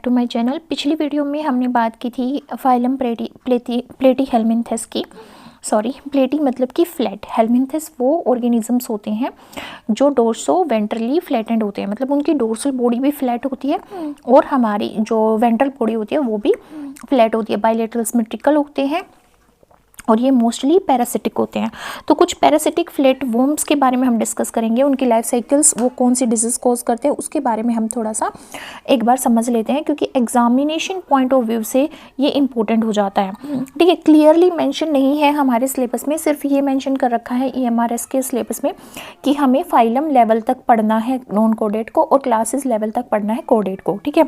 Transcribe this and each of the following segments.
To my channel. पिछली video में हमने बात की थी फाइलम प्लेटीहेल्मिन्थस की। प्लेटी मतलब कि फ्लैट। हेल्मिन्थस वो ऑर्गेनिजम्स होते हैं जो डोर्सो वेंट्रली फ्लैटेंड होते हैं, मतलब उनकी डोर्सल बॉडी भी फ्लैट होती है और हमारी जो वेंट्रल बॉडी होती है वो भी फ्लैट होती है। बाइलेटरल सिमेट्रिकल होते हैं और ये मोस्टली पैरासिटिक होते हैं। तो कुछ पैरासिटिक फ्लैट वर्म्स के बारे में हम डिस्कस करेंगे, उनकी लाइफ साइकिल्स, वो कौन सी डिजीज कॉज करते हैं उसके बारे में हम थोड़ा सा एक बार समझ लेते हैं, क्योंकि एग्जामिनेशन पॉइंट ऑफ व्यू से ये इंपॉर्टेंट हो जाता है। ठीक है, क्लियरली मेंशन नहीं है हमारे सिलेबस में, सिर्फ ये मेंशन कर रखा है EMRS के सिलेबस में कि हमें फाइलम लेवल तक पढ़ना है नॉन कोडेट को और क्लासेस लेवल तक पढ़ना है कोडेट को। ठीक है,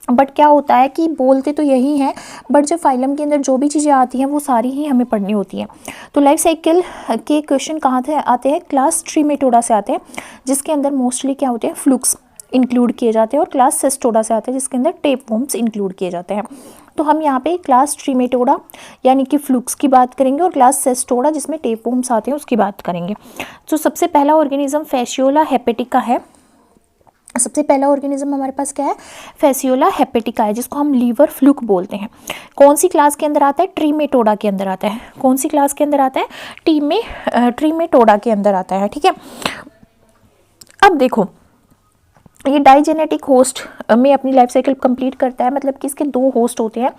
बट क्या होता है कि बोलते तो यही हैं, बट जब फाइलम के अंदर जो भी चीज़ें आती हैं वो सारी ही हमें पढ़नी होती हैं। तो लाइफ साइकिल के क्वेश्चन कहाँ से आते हैं? क्लास ट्रीमेटोडा से आते हैं, जिसके अंदर मोस्टली क्या होते हैं, फ्लूक्स इंक्लूड किए जाते हैं, और क्लास सेस्टोडा से आते हैं जिसके अंदर टेपवर्म्स इंक्लूड किए जाते हैं। तो हम यहाँ पे क्लास ट्रीमेटोडा यानी कि फ्लूक्स की बात करेंगे और क्लास सेस्टोडा जिसमें टेपवर्म्स आते हैं उसकी बात करेंगे। तो सबसे पहला ऑर्गेनिज्म फैसियोला हेपेटिका है। सबसे पहला ऑर्गेनिज्म हमारे पास क्या है? फैसियोला हेपेटिका है, जिसको हम लीवर फ्लूक बोलते हैं। कौन सी क्लास के अंदर आता है? ट्रीमेटोडा के अंदर आता है। कौन सी क्लास के अंदर आता है? ट्रीमेटोडा के अंदर आता है। ठीक है, अब देखो ये डाइजेनेटिक होस्ट में अपनी लाइफ साइकिल कंप्लीट करता है, मतलब कि इसके दो होस्ट होते हैं।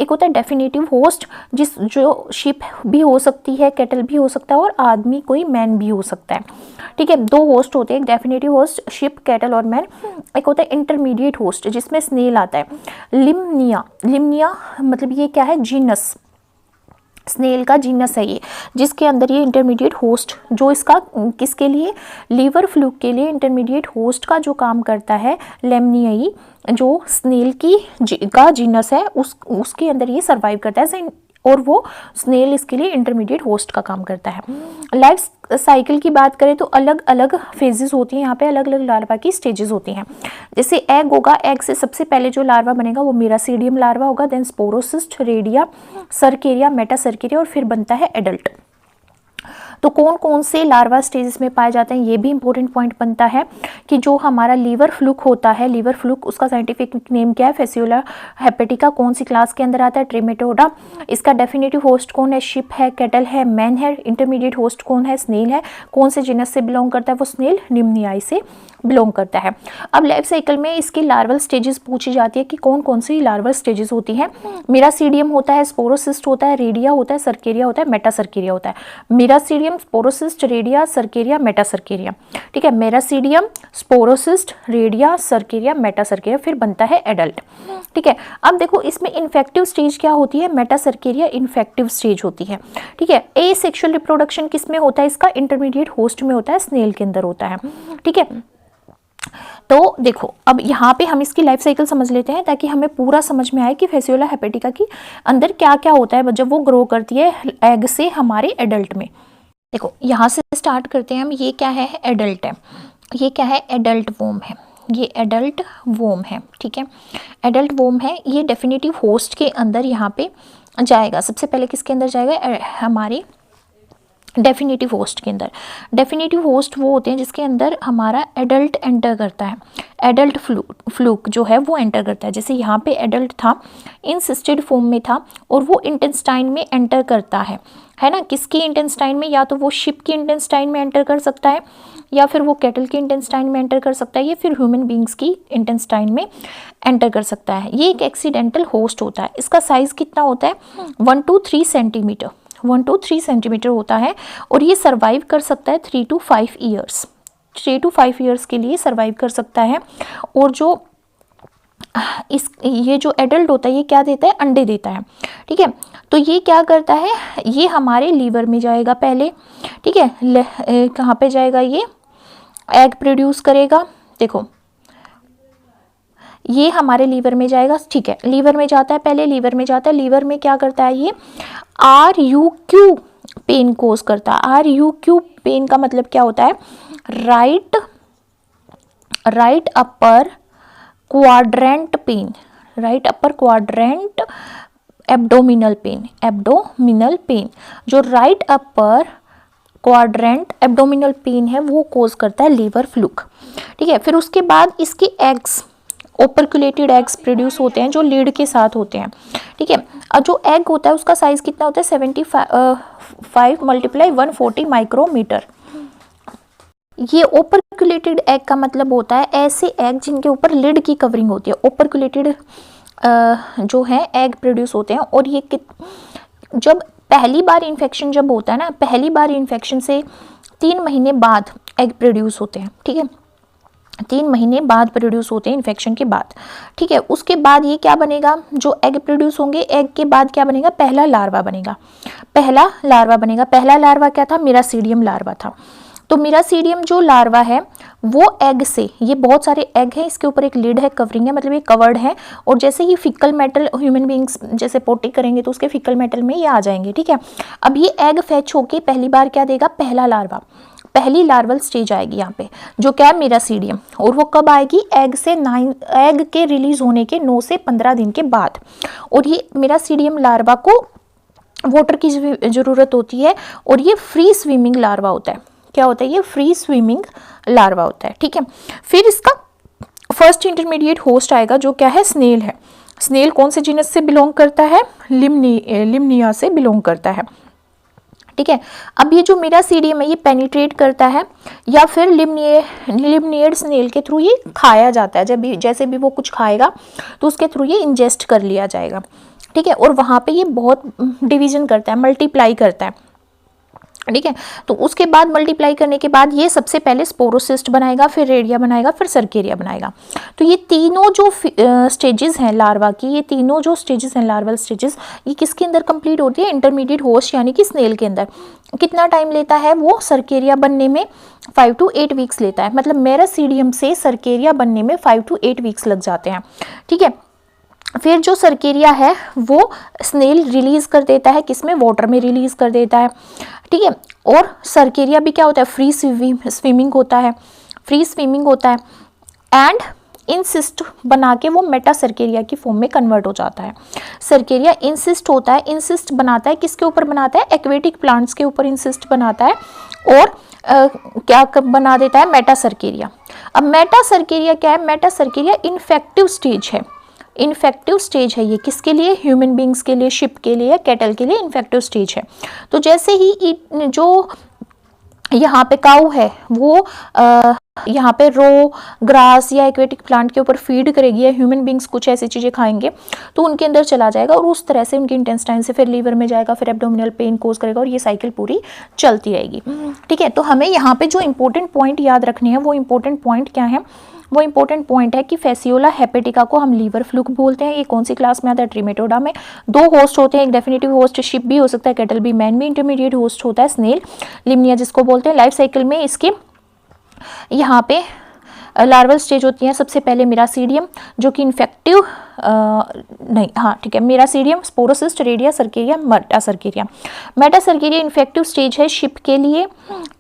एक होता है डेफिनेटिव होस्ट, जो शिप भी हो सकती है, कैटल भी हो सकता है और आदमी कोई मैन भी हो सकता है। ठीक है, दो होस्ट होते हैं, एक डेफिनेटिव होस्ट शिप, कैटल और मैन। एक होता है इंटरमीडिएट होस्ट जिसमें स्नेल आता है। लिम्निया मतलब ये क्या है? जीनस, स्नेल का जीनस है ये, जिसके अंदर ये इंटरमीडिएट होस्ट, जो इसका किसके लिए? लीवर फ्लूक के लिए इंटरमीडिएट होस्ट का जो काम करता है, लेमनियाई जो स्नेल का जीनस है उसके अंदर ये सर्वाइव करता है, और वो स्नेल इसके लिए इंटरमीडिएट होस्ट का काम करता है। लाइफ साइकिल की बात करें तो अलग अलग फेजेस होती हैं, यहाँ पे अलग अलग लार्वा की स्टेजेस होती हैं। जैसे एग होगा, एग से सबसे पहले जो लार्वा बनेगा वो मेरासीडियम लार्वा होगा, then sporocyst, redia, cercaria, metacercaria और फिर बनता है एडल्ट। तो कौन कौन से लार्वा स्टेजेस में पाए जाते हैं ये भी इंपॉर्टेंट पॉइंट बनता है कि जो हमारा लीवर फ्लूक होता है, लीवर फ्लूक उसका साइंटिफिक नेम क्या है? Fasciola hepatica. कौन सी क्लास के अंदर आता है? ट्रीमेटोडा। इसका डेफिनेटिव होस्ट कौन है? शिप है, कैटल है, मैन है। इंटरमीडिएट होस्ट कौन है? स्नेल है। कौन से जीनस से बिलोंग करता है? वो स्नेल निम्नियाई से बिलोंग करता है। अब लाइफ साइकिल में इसकी लार्वल स्टेजेस पूछी जाती है कि कौन कौन सी लार्वल स्टेजेस होती हैं। मेरासीडियम होता है, स्पोरोसिस्ट होता है, रेडिया होता है, सर्केरिया होता है, मेटासर्केरिया होता है। मेरासीडियम, स्पोरोसिस्ट, रेडिया, सर्केरिया, मेटासर्केरिया। ठीक है, मेरासीडियम, स्पोरोसिस्ट, रेडिया, सर्केरिया, मेटासर्केरिया, फिर बनता है एडल्ट। ठीक है, अब देखो इसमें इन्फेक्टिव स्टेज क्या होती है? मेटासर्केरिया इन्फेक्टिव स्टेज होती है। ठीक है, एसेक्सुअल रिप्रोडक्शन किस में होता है? इसका इंटरमीडिएट होस्ट में होता है, स्नेल के अंदर होता है। ठीक है, तो देखो अब यहाँ पे हम इसकी लाइफ साइकिल समझ लेते हैं ताकि हमें पूरा समझ में आए कि फैसियोला हेपेटिका की अंदर क्या क्या होता है जब वो ग्रो करती है एग से हमारे एडल्ट में। देखो यहाँ से स्टार्ट करते हैं हम। ये क्या है? एडल्ट है। ये क्या है? एडल्ट वोम है। ये एडल्ट वोम है। ठीक है, एडल्ट वोम है। ये डेफिनेटिव होस्ट के अंदर यहाँ पे जाएगा। सबसे पहले किसके अंदर जाएगा? हमारे डेफिनेटिव होस्ट के अंदर। डेफिनेटिव होस्ट वो होते हैं जिसके अंदर हमारा एडल्ट एंटर करता है। एडल्ट फ्लूक जो है वो एंटर करता है। जैसे यहाँ पे एडल्ट था, इंसिस्टेड फॉर्म में था और वो इंटेस्टाइन में एंटर करता है ना? किसकी इंटेस्टाइन में? या तो वो शिप की इंटेस्टाइन में एंटर कर सकता है, या फिर वो कैटल की इंटेस्टाइन में एंटर कर सकता है, या फिर ह्यूमन बींग्स की इंटेस्टाइन में एंटर कर सकता है। ये एक एक्सीडेंटल होस्ट होता है। इसका साइज कितना होता है? 1 to 3 सेंटीमीटर। 1 to 3 सेंटीमीटर होता है और ये सर्वाइव कर सकता है 3 to 5 ईयर्स। 3 to 5 ईयर्स के लिए सर्वाइव कर सकता है। और जो ये जो एडल्ट होता है ये क्या देता है? अंडे देता है। ठीक है, तो ये क्या करता है? ये हमारे लीवर में जाएगा पहले। ठीक है, कहाँ पे जाएगा? ये एग प्रोड्यूस करेगा। देखो ये हमारे लीवर में जाएगा। ठीक है, लीवर में जाता है, पहले लीवर में जाता है। लीवर में क्या करता है? ये RUQ पेन कोज करता है। RUQ पेन का मतलब क्या होता है? Right upper quadrant pain. Right upper quadrant abdominal pain. जो right upper quadrant abdominal pain है वो कोज करता है लीवर फ्लूक। ठीक है, फिर उसके बाद इसके एग्स ओपरकुलेटेड एग्स प्रोड्यूस होते हैं जो लीड के साथ होते हैं, ठीक है। और जो एग होता है उसका साइज कितना होता है 75 × 140 माइक्रोमीटर। ये ओपरकुलेटेड एग का मतलब होता है ऐसे एग जिनके ऊपर लिड की कवरिंग होती है। ओपरकुलेटेड जो है एग प्रोड्यूस होते हैं, और ये जब पहली बार इन्फेक्शन जब होता है ना, पहली बार इन्फेक्शन से 3 महीने बाद एग प्रोड्यूस होते हैं, ठीक है। 3 महीने बाद प्रोड्यूस होते हैं इन्फेक्शन के बाद, ठीक है। उसके बाद ये क्या बनेगा, जो एग प्रोड्यूस होंगे, एग के बाद क्या बनेगा, पहला लार्वा बनेगा। पहला लार्वा बनेगा। पहला लार्वा क्या था, मिरासीडियम लार्वा था। तो मिरासीडियम जो लार्वा है वो एग से, ये बहुत सारे एग हैं, इसके ऊपर एक लिड है, कवरिंग है, मतलब ये कवर्ड है, और जैसे ही फिकल मेटल ह्यूमन बींग्स जैसे पोटी करेंगे तो उसके फिकल मेटल में ये आ जाएंगे, ठीक है। अब ये एग फैच होके पहली बार क्या देगा, पहला लार्वा, पहली लार्वल स्टेज आएगी यहाँ पे, जो क्या है मिरासीडियम, और वो कब आएगी, एग के रिलीज होने के 9 से 15 दिन के बाद। और ये मिरासीडियम लार्वा को वाटर की जरूरत होती है, और ये फ्री स्विमिंग लार्वा होता है। क्या होता है, ये फ्री स्विमिंग लार्वा होता है, ठीक है। फिर इसका फर्स्ट इंटरमीडिएट होस्ट आएगा जो क्या है, स्नेल है। स्नेल कौन से जीनस से बिलोंग करता है, लिम्निया से बिलोंग करता है, ठीक है। अब ये जो मिरासीडियम है ये पेनिट्रेट करता है, या फिर लिम्नियड स्नेल के थ्रू ये खाया जाता है। जब भी जैसे भी वो कुछ खाएगा तो उसके थ्रू ये इंजेस्ट कर लिया जाएगा, ठीक है। और वहाँ पे ये बहुत डिवीजन करता है, मल्टीप्लाई करता है, ठीक है। तो उसके बाद मल्टीप्लाई करने के बाद ये सबसे पहले स्पोरोसिस्ट बनाएगा, फिर रेडिया बनाएगा, फिर सर्केरिया बनाएगा। तो ये तीनों जो स्टेजेस हैं लार्वा की, ये तीनों जो स्टेजेस हैं लार्वल स्टेजेस, ये किसके अंदर कंप्लीट होती है, इंटरमीडिएट होस्ट यानी कि स्नेल के अंदर। कितना टाइम लेता है वो, सर्केरिया बनने में 5 to 8 वीक्स लेता है। मतलब मिरासीडियम से सर्केरिया बनने में 5 to 8 वीक्स लग जाते हैं, ठीक है। फिर जो सर्केरिया है वो स्नेल रिलीज कर देता है, किसमें, वाटर में रिलीज कर देता है, ठीक है। और सर्केरिया भी क्या होता है, फ्री स्विमिंग होता है, फ्री स्विमिंग होता है, एंड इंसिस्ट बना के वो मेटा सर्केरिया की फॉर्म में कन्वर्ट हो जाता है। सर्केरिया इंसिस्ट होता है, इंसिस्ट बनाता है, किसके ऊपर बनाता है, एक्वेटिक प्लांट्स के ऊपर इंसिस्ट बनाता है, और क्या बना देता है, मेटा सर्केरिया। अब मेटा सर्केरिया क्या है, मेटा सर्केरिया इन्फेक्टिव स्टेज है। इन्फेक्टिव स्टेज है ये, किसके लिए, ह्यूमन बींग्स के लिए, शिप के लिए, कैटल के लिए इन्फेक्टिव स्टेज है। तो जैसे ही जो यहाँ पे काऊ है वो यहाँ पे रो ग्रास या एक्वेटिक प्लांट के ऊपर फीड करेगी, या ह्यूमन बींग्स कुछ ऐसी चीज़ें खाएंगे तो उनके अंदर चला जाएगा, और उस तरह से उनके इंटेस्टाइन से फिर लीवर में जाएगा, फिर एब्डोमिनल पेन कोज करेगा, और ये साइकिल पूरी चलती रहेगी, ठीक है। तो हमें यहाँ पे जो इंपॉर्टेंट पॉइंट याद रखने हैं, वो इंपॉर्टेंट पॉइंट क्या है, वो इंपॉर्टेंट पॉइंट है कि फेसियोला हेपेटिका को हम लीवर फ्लूक बोलते हैं। ये कौन सी क्लास में आता है, ट्रिमेटोडा में। 2 होस्ट होते हैं, एक डेफिनेटिव होस्ट शिप भी हो सकता है, कैटल भी, मैन भी। इंटरमीडिएट होस्ट होता है स्नेल, लिम्निया जिसको बोलते हैं। लाइफ साइकिल में इसके यहाँ पे लार्वल स्टेज होती है सबसे पहले मिरासीडियम, जो कि इन्फेक्टिव नहीं, हाँ ठीक है, miracidium, sporocyst, redia, cercaria, meta cercaria. Meta cercaria infective stage है शिप के लिए,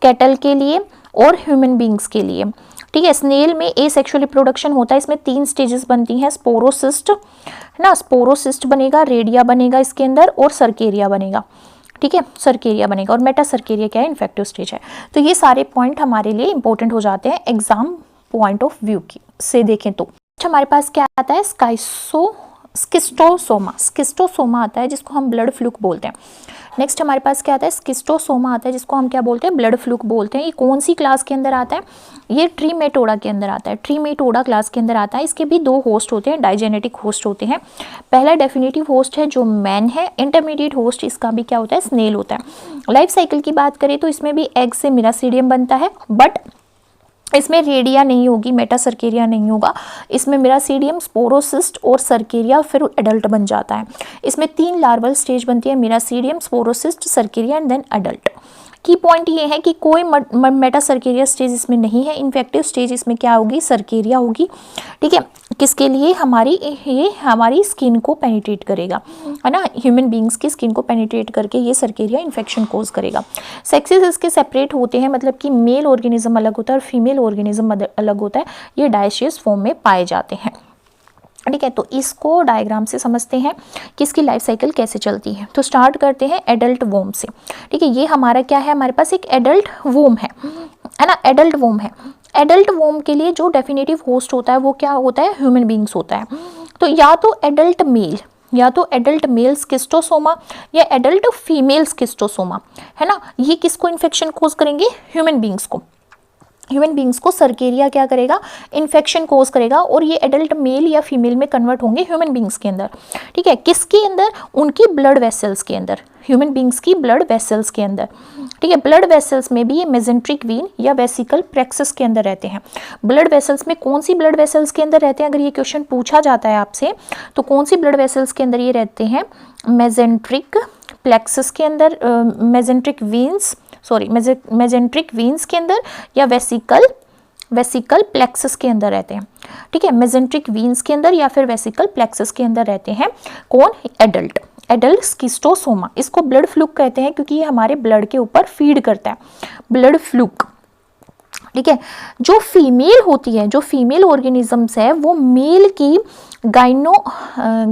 कैटल के लिए, और ह्यूमन बींग्स के लिए, ठीक है। स्नेल में एसेक्सुअल रिप्रोडक्शन होता है, इसमें 3 स्टेजेस बनती हैं, स्पोरोसिस्ट है ना, स्पोरोसिस्ट बनेगा, रेडिया बनेगा इसके अंदर, और सर्केरिया बनेगा, ठीक है, सर्केरिया बनेगा। और मेटा सर्केरिया क्या है, इन्फेक्टिव स्टेज है। तो ये सारे पॉइंट हमारे लिए इंपॉर्टेंट हो जाते हैं एग्जाम पॉइंट ऑफ व्यू की से देखें तो। हमारे पास क्या आता है, स्किस्टोसोमा। स्किस्टोसोमा आता है जिसको हम ब्लड फ्लूक बोलते हैं। नेक्स्ट हमारे पास क्या आता है, स्किस्टोसोमा आता है जिसको हम क्या बोलते हैं, ब्लड फ्लूक बोलते हैं। ये कौन सी क्लास के अंदर आता है, ये ट्रीमेटोडा के अंदर आता है, ट्रीमेटोडा क्लास के अंदर आता है। इसके भी 2 होस्ट होते हैं, डाइजेनेटिक होस्ट होते हैं। पहला डेफिनेटिव होस्ट है जो मैन है, इंटरमीडिएट होस्ट इसका भी क्या होता है, स्नेल होता है। लाइफ साइकिल की बात करें तो इसमें भी एग से मिरासीडियम बनता है, बट इसमें रेडिया नहीं होगी, मेटा सर्केरिया नहीं होगा। इसमें मिरासीडियम, स्पोरोसिस्ट और सर्केरिया फिर एडल्ट बन जाता है। इसमें 3 लार्वल स्टेज बनती है, miracidium, sporocyst, cercaria and then adult. Key point ये है कि कोई मेटा सर्केरिया स्टेज इसमें नहीं है। इन्फेक्टिव स्टेज इसमें क्या होगी, सर्केरिया होगी, ठीक है। किसके लिए, ये हमारी स्किन को पेनिट्रेट करेगा, है ना, ह्यूमन बींग्स की स्किन को पेनिट्रेट करके ये सर्केरिया इन्फेक्शन कोज करेगा। सेक्सेस इसके सेपरेट होते हैं, मतलब कि मेल ऑर्गेनिज्म अलग होता है और फीमेल ऑर्गेनिज्म अलग होता है। ये डायशियस फॉर्म में पाए जाते हैं, ठीक है। तो इसको डायग्राम से समझते हैं कि इसकी लाइफ साइकिल कैसे चलती है। तो स्टार्ट करते हैं एडल्ट वोम से, ठीक है। ये हमारा क्या है, हमारे पास एक एडल्ट वोम है। है ना, एडल्ट वोम है। एडल्ट वोम के लिए जो डेफिनेटिव होस्ट होता है वो क्या होता है, ह्यूमन बींग्स होता है। तो या तो एडल्ट मेल, या तो एडल्ट मेल स्किस्टोसोमा या एडल्ट फीमेल स्किस्टोसोमा, है ना, ये किसको इन्फेक्शन कोज करेंगे, ह्यूमन बींग्स को। ह्यूमन बींग्स को सर्केरिया क्या करेगा, इन्फेक्शन कोज करेगा, और ये एडल्ट मेल या फीमेल में कन्वर्ट होंगे ह्यूमन बींग्स के अंदर। ठीक है, किसके अंदर, उनकी ब्लड वेसल्स के अंदर, ह्यूमन बींग्स की ब्लड वेसल्स के अंदर। ठीक है, ब्लड वेसल्स में भी ये मेजेंट्रिक वीन या वेसिकल प्लेक्सस के अंदर रहते हैं। ब्लड वेसल्स में कौन सी ब्लड वेसल्स के अंदर रहते हैं, अगर ये क्वेश्चन पूछा जाता है आपसे तो कौन सी ब्लड वेसल्स के अंदर ये रहते हैं, मेजेंट्रिक प्लेक्सस के अंदर, mesenteric veins, sorry mesenteric veins के अंदर, या वेसिकल प्लेक्सस के अंदर रहते हैं। ठीक है, मेजेंट्रिक वीन्स के अंदर या फिर वेसिकल प्लेक्सस के अंदर रहते हैं कौन, एडल्ट स्किस्टोसोमा। इसको ब्लड फ्लूक कहते हैं क्योंकि ये हमारे ब्लड के ऊपर फीड करता है, ब्लड फ्लूक। ठीक है, जो फीमेल होती है, जो फीमेल ऑर्गेनिजम्स है, वो मेल की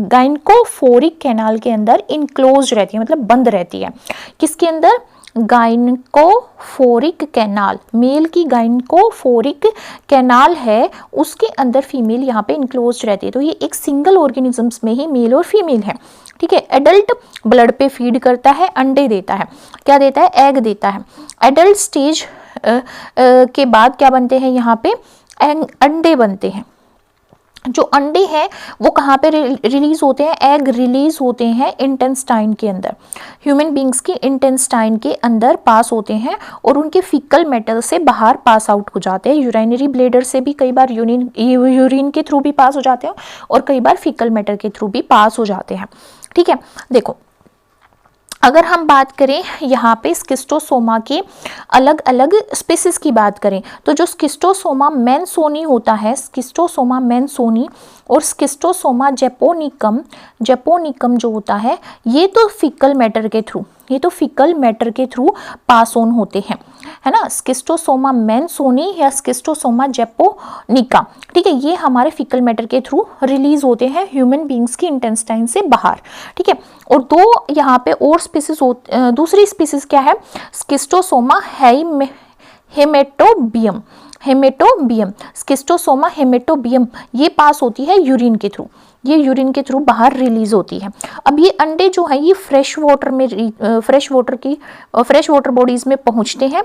गाइनकोफोरिक कैनाल के अंदर इनक्लोज रहती है, मतलब बंद रहती है। किसके अंदर, गाइनकोफोरिक कैनाल, मेल की गाइनकोफोरिक कैनाल है उसके अंदर फीमेल यहाँ पे इनक्लोज रहती है। तो ये एक सिंगल ऑर्गेनिजम्स में ही मेल और फीमेल है। ठीक है, एडल्ट ब्लड पे फीड करता है, अंडे देता है, क्या देता है, एग देता है। एडल्ट स्टेज के बाद क्या बनते हैं, यहाँ पे अंडे बनते हैं। जो अंडे हैं वो कहाँ पे रिलीज होते हैं, एग रिलीज होते हैं इंटेस्टाइन के अंदर, ह्यूमन बींग्स की इंटेस्टाइन के अंदर पास होते हैं और उनके फीकल मेटल से बाहर पास आउट हो जाते हैं। यूरिनरी ब्लेडर से भी कई बार यूरिन के थ्रू भी पास हो जाते हैं और कई बार फीकल मेटल के थ्रू भी पास हो जाते हैं। ठीक है, देखो अगर हम बात करें यहाँ पे स्किस्टोसोमा के अलग अलग स्पीसीज की बात करें तो जो स्किस्टोसोमा मैनसोनी होता है, स्किस्टोसोमा मैनसोनी और स्किस्टोसोमा जेपोनिकम जो होता है, ये तो फीकल मैटर के थ्रू पास ऑन होते हैं, है ना। स्किस्टोसोमा मैनसोनी या स्किस्टोसोमा जेपोनिका, ठीक है, ये हमारे फीकल मैटर के थ्रू रिलीज होते हैं ह्यूमन बींग्स की इंटेस्टाइन से बाहर। ठीक है, और दो यहाँ पे और स्पीसीज, दूसरी स्पीसीज क्या है, स्किस्टोसोमा हेमेटोबियम, स्किस्टोसोमा हेमेटोबियम, ये पास होती है यूरिन के थ्रू, ये यूरिन के थ्रू बाहर रिलीज होती है। अब ये अंडे जो है ये फ्रेश वाटर बॉडीज में पहुंचते हैं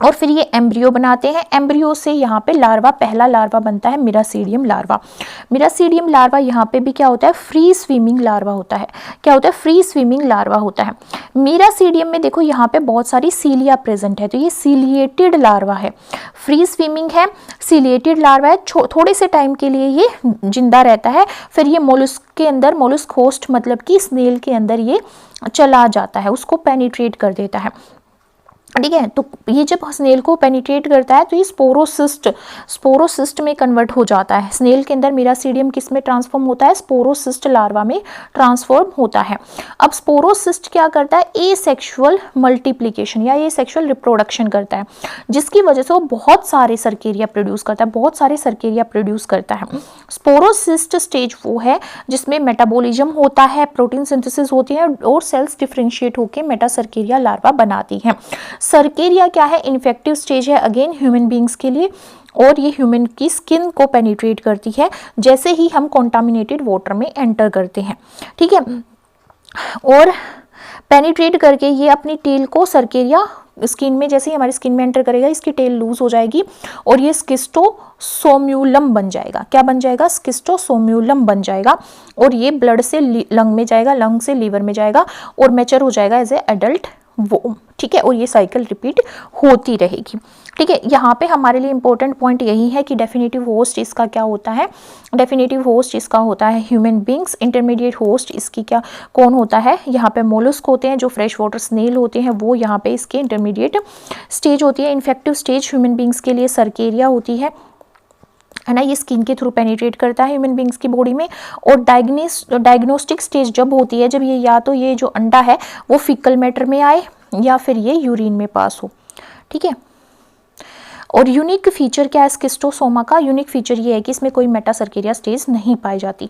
और फिर ये एम्ब्रियो बनाते हैं। एम्ब्रियो से यहाँ पे लार्वा, पहला लार्वा बनता है मिरासीडियम लार्वा। मिरासीडियम लार्वा यहाँ पे भी क्या होता है, फ्री स्विमिंग लार्वा होता है। क्या होता है, फ्री स्विमिंग लार्वा होता है। मिरासीडियम में देखो यहाँ पे बहुत सारी सीलिया प्रेजेंट है, तो ये सीलिएटेड लार्वा है, फ्री स्विमिंग है, सीलिएटेड लार्वा है। थोड़े से टाइम के लिए ये जिंदा रहता है, फिर ये मोलस्क के अंदर, मोलस्क होस्ट मतलब कि स्नेल के अंदर ये चला जाता है, उसको पेनिट्रेट कर देता है। ठीक है, तो ये जब स्नेल को पेनिट्रेट करता है तो ये स्पोरोसिस्ट में कन्वर्ट हो जाता है। स्नेल के अंदर मिरासीडियम किस में ट्रांसफॉर्म होता है, स्पोरोसिस्ट लार्वा में ट्रांसफॉर्म होता है। अब स्पोरोसिस्ट क्या करता है, एसेक्सुअल मल्टीप्लिकेशन या एसेक्सुअल रिप्रोडक्शन करता है, जिसकी वजह से वो बहुत सारे सर्केरिया प्रोड्यूस करता है, स्पोरोसिस्ट स्टेज वो है जिसमें मेटाबॉलिज्म होता है, प्रोटीन सिंथेसिस होती है और सेल्स डिफरेंशिएट होकर मेटासर्केरिया लार्वा बनाती हैं। सर्केरिया क्या है, इन्फेक्टिव स्टेज है अगेन ह्यूमन बींग्स के लिए, और ये ह्यूमन की स्किन को पेनिट्रेट करती है जैसे ही हम कॉन्टामिनेटेड वाटर में एंटर करते हैं। ठीक है, और पेनिट्रेट करके ये अपनी टेल को, सर्केरिया स्किन में, जैसे ही हमारी स्किन में एंटर करेगा इसकी टेल लूज हो जाएगी और ये स्किस्टोसोम्यूलम बन जाएगा। क्या बन जाएगा, स्किस्टोसोम्यूलम बन जाएगा, और ये ब्लड से लंग में जाएगा, लंग से लीवर में जाएगा और मैच्योर हो जाएगा एज ए एडल्ट वोम। ठीक है, और ये साइकिल रिपीट होती रहेगी। ठीक है, यहाँ पे हमारे लिए इंपॉर्टेंट पॉइंट यही है कि डेफिनेटिव होस्ट इसका क्या होता है, डेफिनेटिव होस्ट इसका होता है ह्यूमन बींग्स। इंटरमीडिएट होस्ट इसकी क्या कौन होता है, यहाँ पे मोलस्क होते हैं, जो फ्रेश वाटर स्नेल होते हैं वो यहाँ पे इसके इंटरमीडिएट स्टेज होती है। इन्फेक्टिव स्टेज ह्यूमन बींग्स के लिए सर्केरिया होती है ना, ये स्किन के थ्रू पेनिट्रेट करता है ह्यूमन बींग्स की बॉडी में। और डायग्नोस्टिक स्टेज जब होती है, जब ये या तो ये जो अंडा है वो फीकल मैटर में आए या फिर ये यूरिन में पास हो। ठीक है, और यूनिक फीचर क्या है स्किस्टोसोमा का? यूनिक फीचर ये है कि इसमें कोई मेटासर्केरिया स्टेज नहीं पाई जाती।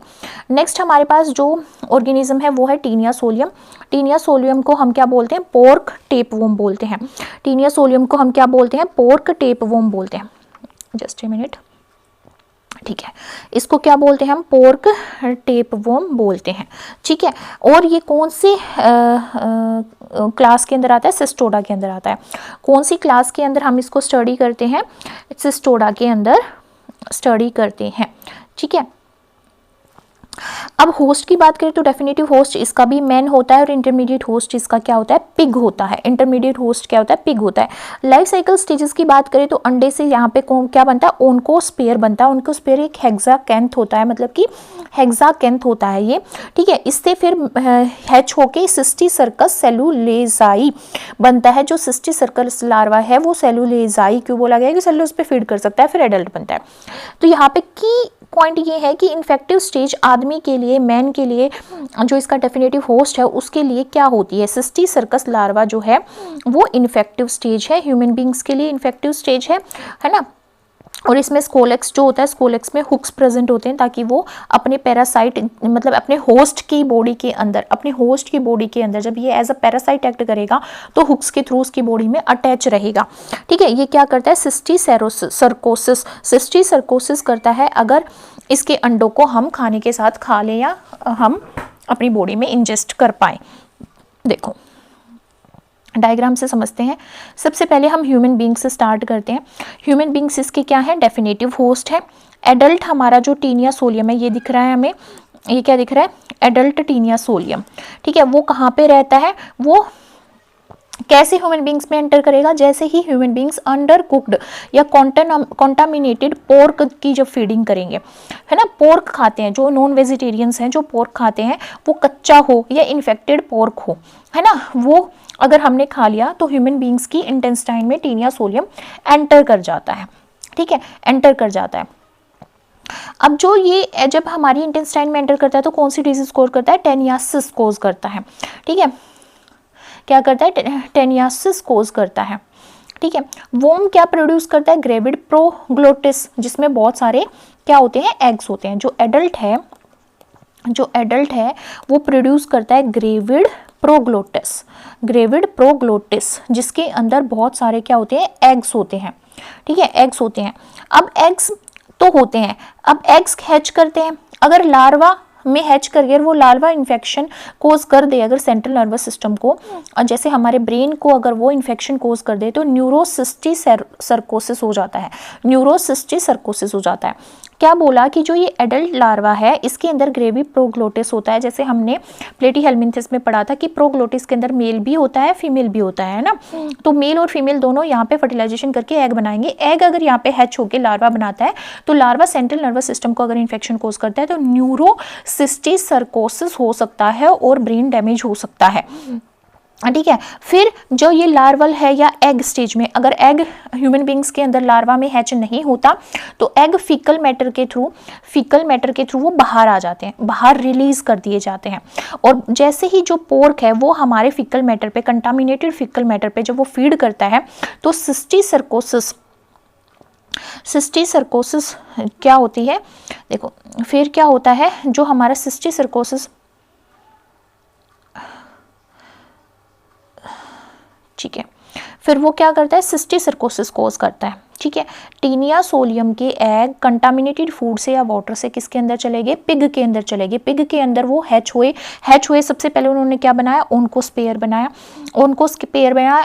नेक्स्ट हमारे पास जो ऑर्गेनिज्म है वो है टीनिया सोलियम। टीनिया सोलियम को हम क्या बोलते हैं? पोर्क टेपवर्म बोलते हैं। टीनिया सोलियम को हम क्या बोलते हैं? पोर्क टेपवर्म बोलते हैं। जस्ट ए मिनट, ठीक है, इसको क्या बोलते हैं हम? पोर्क टेपवर्म बोलते हैं, ठीक है। और ये कौन सी क्लास के अंदर आता है? सिस्टोडा के अंदर आता है। कौन सी क्लास के अंदर हम इसको स्टडी करते हैं? सिस्टोडा के अंदर स्टडी करते हैं, ठीक है। अब होस्ट की बात करें तो डेफिनेटिव होस्ट इसका भी मैन होता है और इंटरमीडिएट होस्ट इसका क्या होता है? पिग होता है। इंटरमीडिएट होस्ट क्या होता है? पिग होता है। लाइफ साइकिल स्टेजेस की बात करें तो अंडे से यहाँ पे क्या बनता है? ओनकोस्पेयर बनता है। ओनकोस्पेयर एक हेक्साकैंथ होता है, मतलब कि हेक्साकैंथ होता है ये, ठीक है। इससे फिर हैच होके सिस्टीसर्कस सेलुलेजाई बनता है। जो सिस्टीसर्कस लार्वा है वो सेलुलेजाई क्यों बोला गया है? कि सेलुलोज पे फीड कर सकता है, फिर एडल्ट बनता है। तो यहाँ पे की पॉइंट ये है कि इन्फेक्टिव स्टेज आदमी के लिए, मैन के लिए, जो इसका डेफिनेटिव होस्ट है उसके लिए क्या होती है? सिस्टीसर्कस लार्वा जो है वो इन्फेक्टिव स्टेज है। ह्यूमन बींग्स के लिए इन्फेक्टिव स्टेज है ना। और इसमें स्कोलेक्स जो होता है, स्कोलेक्स में हुक्स प्रेजेंट होते हैं ताकि वो अपने पैरासाइट, मतलब अपने होस्ट की बॉडी के अंदर, अपने होस्ट की बॉडी के अंदर जब ये एज अ पैरासाइट एक्ट करेगा तो हुक्स के थ्रू उसकी बॉडी में अटैच रहेगा, ठीक है। ये क्या करता है? सिस्टीसर्कोसिस करता है अगर इसके अंडों को हम खाने के साथ खा लें या हम अपनी बॉडी में इंजेस्ट कर पाए। देखो डायग्राम से समझते हैं। सबसे पहले हम ह्यूमन बींग से स्टार्ट करते हैं। ह्यूमन बींग्स इसके क्या है? डेफिनेटिव होस्ट है। एडल्ट हमारा जो टीनिया सोलियम है ये दिख रहा है हमें, ये क्या दिख रहा है? एडल्ट टीनिया सोलियम, ठीक है। वो कहाँ पे रहता है? वो कैसे ह्यूमन बींग्स में एंटर करेगा? जैसे ही ह्यूमन बींग्स अंडर कुक्ड या कॉन्टामिनेटेड पोर्क की जब फीडिंग करेंगे, है ना, पोर्क खाते हैं, जो नॉन वेजिटेरियंस हैं जो पोर्क खाते हैं, वो कच्चा हो या इन्फेक्टेड पोर्क हो, है ना, वो अगर हमने खा लिया तो ह्यूमन बींग्स की इंटेस्टाइन में टीनिया सोलियम एंटर कर जाता है, ठीक है, एंटर कर जाता है। अब जो ये जब हमारी इंटेस्टाइन में एंटर करता है तो कौन सी डिजीज कोज करता है? टेनियासिस कोज करता है, ठीक है। क्या करता है? टेनियासिस कोज करता है, ठीक है। वोम क्या प्रोड्यूस करता है? ग्रेविड प्रोग्लोटिस, जिसमें बहुत सारे क्या होते हैं? एग्स होते हैं। जो एडल्ट है वो प्रोड्यूस करता है ग्रेविड प्रोग्लोटिस, जिसके अंदर बहुत सारे क्या होते हैं? एग्स होते हैं, ठीक है, एग्स होते हैं। अब एग्स तो होते हैं, अब एग्स हैच करते हैं। अगर लार्वा में हैच करियर वो लार्वा इन्फेक्शन कोज कर दे अगर सेंट्रल नर्वस सिस्टम को, जैसे हमारे ब्रेन को अगर वो इन्फेक्शन कोज कर दे तो न्यूरोसिस्टिसर्कोसिस हो जाता है। न्यूरोसिस्टिसर्कोसिस हो जाता है। क्या बोला कि जो ये एडल्ट लार्वा है इसके अंदर ग्रेवी प्रोग्लोटिस होता है। जैसे हमने प्लेटीहेल्मिन्थेस में पढ़ा था कि प्रोग्लोटिस के अंदर मेल भी होता है, फीमेल भी होता है ना। तो मेल और फीमेल दोनों यहाँ पे फर्टिलाइजेशन करके एग बनाएंगे। एग अगर यहाँ पे हैच होकर लार्वा बनाता है तो लार्वा सेंट्रल नर्वस सिस्टम को अगर इन्फेक्शन कोज करता है तो न्यूरोसिस्टिसर्कोसिस हो सकता है और ब्रेन डैमेज हो सकता है, ठीक है। फिर जो ये लार्वल है या एग स्टेज में अगर एग ह्यूमन बींग्स के अंदर लार्वा में हैच नहीं होता तो एग फीकल मैटर के थ्रू वो बाहर आ जाते हैं, बाहर रिलीज कर दिए जाते हैं। और जैसे ही जो पोर्क है वो हमारे फीकल मैटर पे, कंटामिनेटेड फीकल मैटर पे जब वो फीड करता है तो सिस्टीसर्कोसिस क्या होती है? देखो फिर क्या होता है, जो हमारा सिस्टीसर्कोसिस, ठीक है, फिर वो क्या करता है? सिस्टीसर्कोसिस कोज करता है, ठीक है। टीनिया सोलियम के एग कंटामिनेटेड फूड से या वाटर से किसके अंदर चले गए? पिग के अंदर चले गए। पिग के अंदर वो हैच हुए सबसे पहले उन्होंने क्या बनाया? ओनकोस्पेयर बनाया।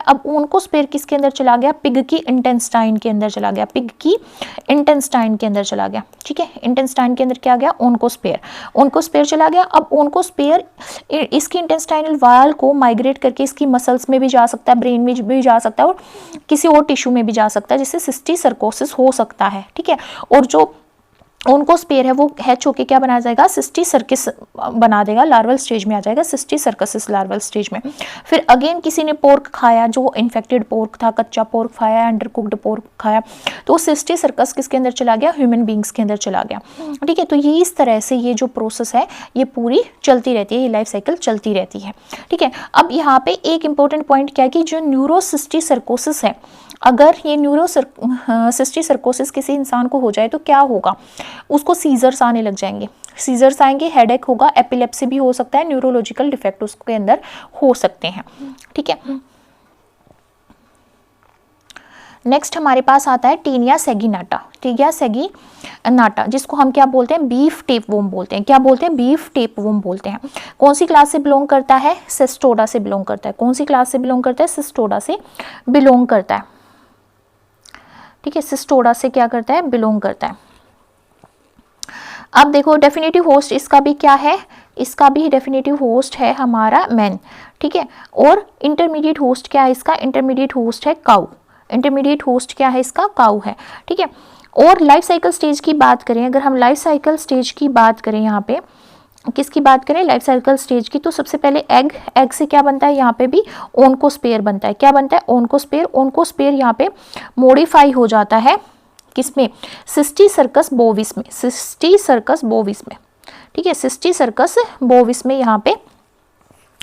अब ओनकोस्पेयर किसके अंदर चला गया? पिग की इंटेस्टाइन के अंदर चला गया, ठीक है। इंटेस्टाइन के अंदर क्या गया? ओनकोस्पेयर चला गया। अब ओनकोस्पेयर इसकी इंटेस्टाइनल वाल को माइग्रेट करके इसकी मसल्स में भी जा सकता है, ब्रेन में भी जा सकता है और किसी और टिश्यू में भी जा सकता है, जिससे सिस्टीसर्कोसिस हो सकता है, ठीक है। और जो ओनकोस्पेयर है वो हैच होके क्या बना जाएगा? सिस्टीसर्किस बना देगा, लार्वल स्टेज में आ जाएगा, सिस्टीसर्कोसिस लार्वल स्टेज में। फिर अगेन किसी ने पोर्क खाया, जो इन्फेक्टेड पोर्क था, कच्चा पोर्क खाया, अंडर कुक्ड पोर्क खाया, तो सिस्टीसर्कस किसके अंदर चला गया? ह्यूमन बींग्स के अंदर चला गया, ठीक है। तो ये इस तरह से ये जो प्रोसेस है ये पूरी चलती रहती है, ये लाइफ साइकिल चलती रहती है, ठीक है। अब यहाँ पे एक इंपॉर्टेंट पॉइंट क्या है कि जो न्यूरोसिस्टीसर्कोसिस है अगर ये न्यूरोसिस्टिक सर्कोसिस किसी इंसान को हो जाए तो क्या होगा, उसको सीजर्स आने लग जाएंगे, सीजर्स आएंगे, हेडेक होगा, एपिलेप्सी भी हो सकता है, न्यूरोलॉजिकल डिफेक्ट उसके अंदर हो सकते हैं। ठीक है, नेक्स्ट हमारे पास आता है टीनिया सैगिनाटा। टीनिया सैगिनाटा जिसको हम क्या बोलते हैं, बीफ टेपवर्म बोलते हैं। क्या बोलते हैं, बीफ टेपवर्म बोलते हैं। कौन सी क्लास से बिलोंग करता है, सिस्टोडा से बिलोंग करता है। कौन सी क्लास से बिलोंग करता है, सिस्टोडा से बिलोंग करता है। ठीक है, सिस्टोडा से क्या करता है, बिलोंग करता है। अब देखो डेफिनेटिव होस्ट इसका भी क्या है, इसका भी डेफिनेटिव होस्ट है हमारा मैन। ठीक है, और इंटरमीडिएट होस्ट क्या है इसका, इंटरमीडिएट होस्ट है काऊ। इंटरमीडिएट होस्ट क्या है इसका, काऊ है। ठीक है, और लाइफ साइकिल स्टेज की बात करें, अगर हम लाइफ साइकिल स्टेज की बात करें, यहाँ पे किसकी बात करें, लाइफ साइकिल स्टेज की, तो सबसे पहले एग, एग से क्या बनता है, यहाँ पे भी ओनकोस्पेयर बनता है। क्या बनता है, ओनकोस्पेयर। ओनकोस्पेयर यहाँ पे मॉडिफाई हो जाता है किसमें, सिस्टीसर्कस बोविस में, सिस्टीसर्कस बोविस में। ठीक है, सिस्टीसर्कस बोविस में यहाँ पे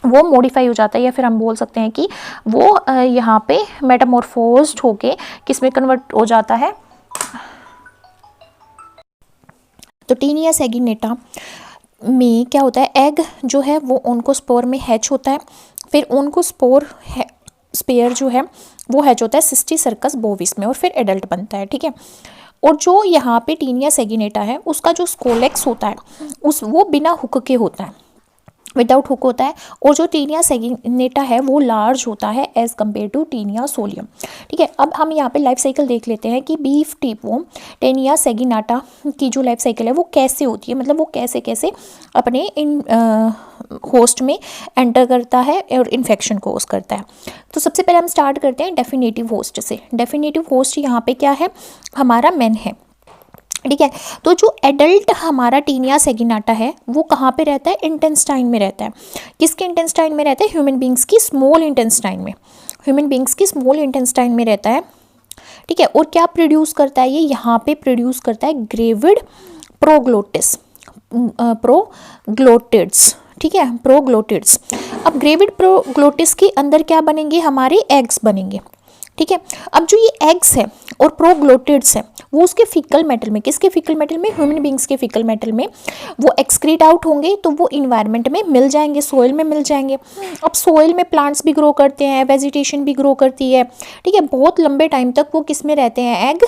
वो मॉडिफाई हो जाता है, या फिर हम बोल सकते हैं कि वो यहाँ पे मेटामॉर्फोज्ड होके किसमें कन्वर्ट हो जाता है, तो टीनिया सैगिनेटा में क्या होता है, एग जो है वो ओनकोस्पोर में हैच होता है, फिर ओनकोस्पोर स्पेयर जो है वो हैच होता है सिस्टीसर्कस बोविस में, और फिर एडल्ट बनता है। ठीक है, और जो यहाँ पे टीनिया सैगिनेटा है उसका जो स्कोलेक्स होता है वो बिना हुक के होता है, विदाउट हुक होता है, और जो टीनिया सैगिनेटा है वो लार्ज होता है as compare to taenia solium. ठीक है, अब हम यहाँ पे लाइफ साइकिल देख लेते हैं कि बीफ टेपवर्म टीनिया सैगिनाटा की जो लाइफ साइकिल है वो कैसे होती है, मतलब वो कैसे कैसे अपने इन होस्ट में एंटर करता है और इन्फेक्शन कोज करता है। तो सबसे पहले हम स्टार्ट करते हैं डेफिनेटिव होस्ट से। डेफिनेटिव होस्ट यहाँ पे क्या है, हमारा मैन है। ठीक है, तो जो एडल्ट हमारा टीनिया सैगिनाटा है वो कहाँ पे रहता है, इंटेस्टाइन में रहता है। किसके इंटेस्टाइन में रहता है, ह्यूमन बींग्स की स्मॉल इंटेस्टाइन में, ह्यूमन बींग्स की स्मॉल इंटेस्टाइन में रहता है। ठीक है, और क्या प्रोड्यूस करता है ये, यहाँ पे प्रोड्यूस करता है ग्रेविड प्रोग्लोटिस, प्रोग्लोटिड्स। ठीक है, प्रोग्लोटिड्स। अब ग्रेविड प्रोग्लोटिस के अंदर क्या बनेंगे, हमारे एग्स बनेंगे। ठीक है, अब जो ये एग्स है और प्रोग्लोटिड्स है वो उसके फीकल मेटल में, किसके फीकल मेटल में, ह्यूमन बींग्स के फीकल मेटल में वो एक्सक्रीट आउट होंगे, तो वो इन्वायरमेंट में मिल जाएंगे, सोइल में मिल जाएंगे। अब सोइल में प्लांट्स भी ग्रो करते हैं, वेजिटेशन भी ग्रो करती है। ठीक है, बहुत लंबे टाइम तक वो किस में रहते हैं, एग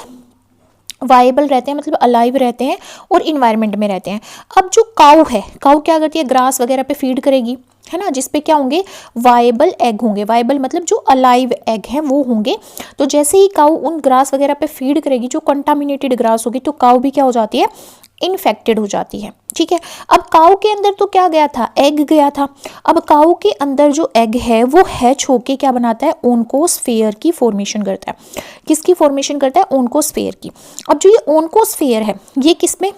वाइबल रहते हैं, मतलब अलाइव रहते हैं और इन्वायरमेंट में रहते हैं। अब जो काऊ है, काऊ क्या करती है, ग्रास वगैरह पे फीड करेगी, है ना, जिसपे क्या होंगे, वाइबल एग होंगे। वाइबल मतलब जो अलाइव एग हैं वो होंगे। तो जैसे ही काऊ उन ग्रास वगैरह पे फीड करेगी, जो कंटामिनेटेड ग्रास होगी, तो काऊ भी क्या हो जाती है, इन्फेक्टेड हो जाती है। ठीक है, अब काऊ के अंदर तो क्या गया था, एग गया था। अब काऊ के अंदर जो एग है वो हैच होके क्या बनाता है, ओनकोस्फेयर की फॉर्मेशन करता है। किसकी फॉर्मेशन करता है, ओनकोस्फेयर की। अब जो ये ओनकोस्फेयर है ये किसमें,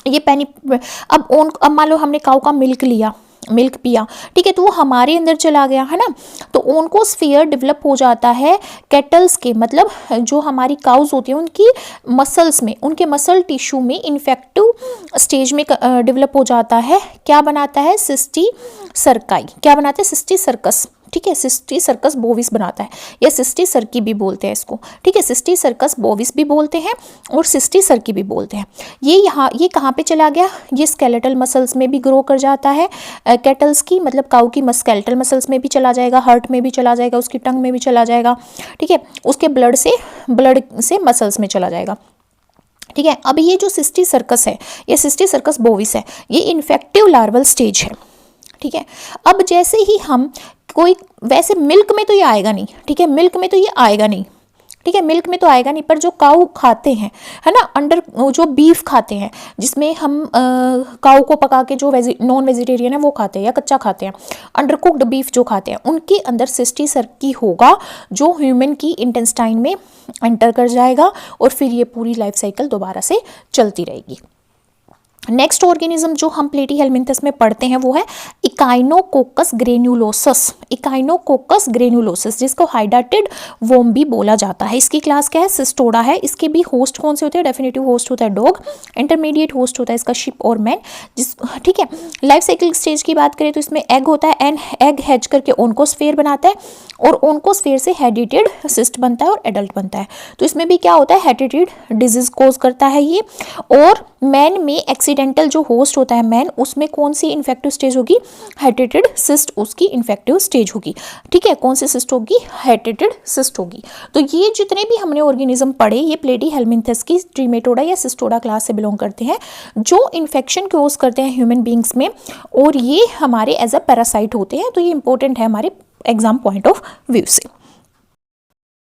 ये अब मान लो हमने काऊ का मिल्क लिया, मिल्क पिया, ठीक है, तो वो हमारे अंदर चला गया, है ना। तो ओनकोस्फेयर डेवलप हो जाता है कैटल्स के, मतलब जो हमारी काउज होती हैं उनकी मसल्स में, उनके मसल टिश्यू में इन्फेक्टिव स्टेज में डेवलप हो जाता है। क्या बनाता है, सिस्टीसर्काई। क्या बनाता है, सिस्टीसर्कस। ठीक है, सिस्टीसर्कस बोविस बनाता है, या सिस्टीसर्की भी बोलते हैं इसको। ठीक है, सिस्टीसर्कस बोविस भी बोलते हैं और सिस्टीसर्की भी बोलते हैं। ये कहाँ पे चला गया, ये स्केलेटल मसल्स में भी ग्रो कर जाता है कैटल्स की, मतलब काऊ की स्केलेटल मसल्स में भी चला जाएगा, हार्ट में भी चला जाएगा, उसकी टंग में भी चला जाएगा। ठीक है, उसके ब्लड से मसल्स में चला जाएगा। ठीक है, अब ये जो सिस्टीसर्कस है, ये सिस्टीसर्कस बोविस है, ये इन्फेक्टिव लार्वल स्टेज है। ठीक है, अब जैसे ही हम कोई, वैसे मिल्क में तो ये आएगा नहीं, ठीक है, मिल्क में तो ये आएगा नहीं, ठीक है, मिल्क में तो आएगा नहीं, पर जो काऊ खाते हैं, है ना, अंडर जो बीफ खाते हैं, जिसमें हम काऊ को पका के, जो नॉन वेजिटेरियन है वो खाते हैं या कच्चा खाते हैं, अंडर कुक्ड बीफ जो खाते हैं, उनके अंदर सिस्टीसर्की होगा, जो ह्यूमन की इंटेस्टाइन में एंटर कर जाएगा, और फिर ये पूरी लाइफ साइकिल दोबारा से चलती रहेगी। नेक्स्ट ऑर्गेनिज्म जो हम प्लेटीहेल्मिन्थस में पढ़ते हैं वो है इकाइनोकोकस ग्रेन्युलोसस। इकाइनोकोकस ग्रेन्युलोसस जिसको हाइडाटेड वोम भी बोला जाता है। इसकी क्लास क्या है? सिस्टोडा है। इसके भी होस्ट कौन से होते हैं? डेफिनेटिव होस्ट होता है डॉग, इंटरमीडिएट होस्ट होता है इसका शिप और मैन। ठीक है, लाइफ साइकिल स्टेज की बात करें तो इसमें एग होता है एंड एग हैच करके ओनकोस्फेयर बनाता है और ओनकोस्फेयर से हेडिटेड सिस्ट बनता है और एडल्ट बनता है। तो इसमें भी क्या होता है? हेडिटेड डिजीज कोज करता है ये। और मैन में एक्सीडेंटल जो होस्ट होता है मैन, उसमें कौन सी इन्फेक्टिव स्टेज होगी? हेडिटेड सिस्ट उसकी इन्फेक्टिव स्टेज होगी। ठीक है, कौन सी सिस्ट होगी? हेडिटेड सिस्ट होगी। तो ये जितने भी हमने ऑर्गेनिज्म पढ़े ये प्लेटीहेल्मिन्थस की ट्रीमेटोडा या सिस्टोडा क्लास से बिलोंग करते हैं, जो इन्फेक्शन कोज करते हैं ह्यूमन बींग्स में, और ये हमारे एज अ पैरासाइट होते हैं। तो ये इंपॉर्टेंट है हमारे एग्जाम पॉइंट ऑफ व्यू से।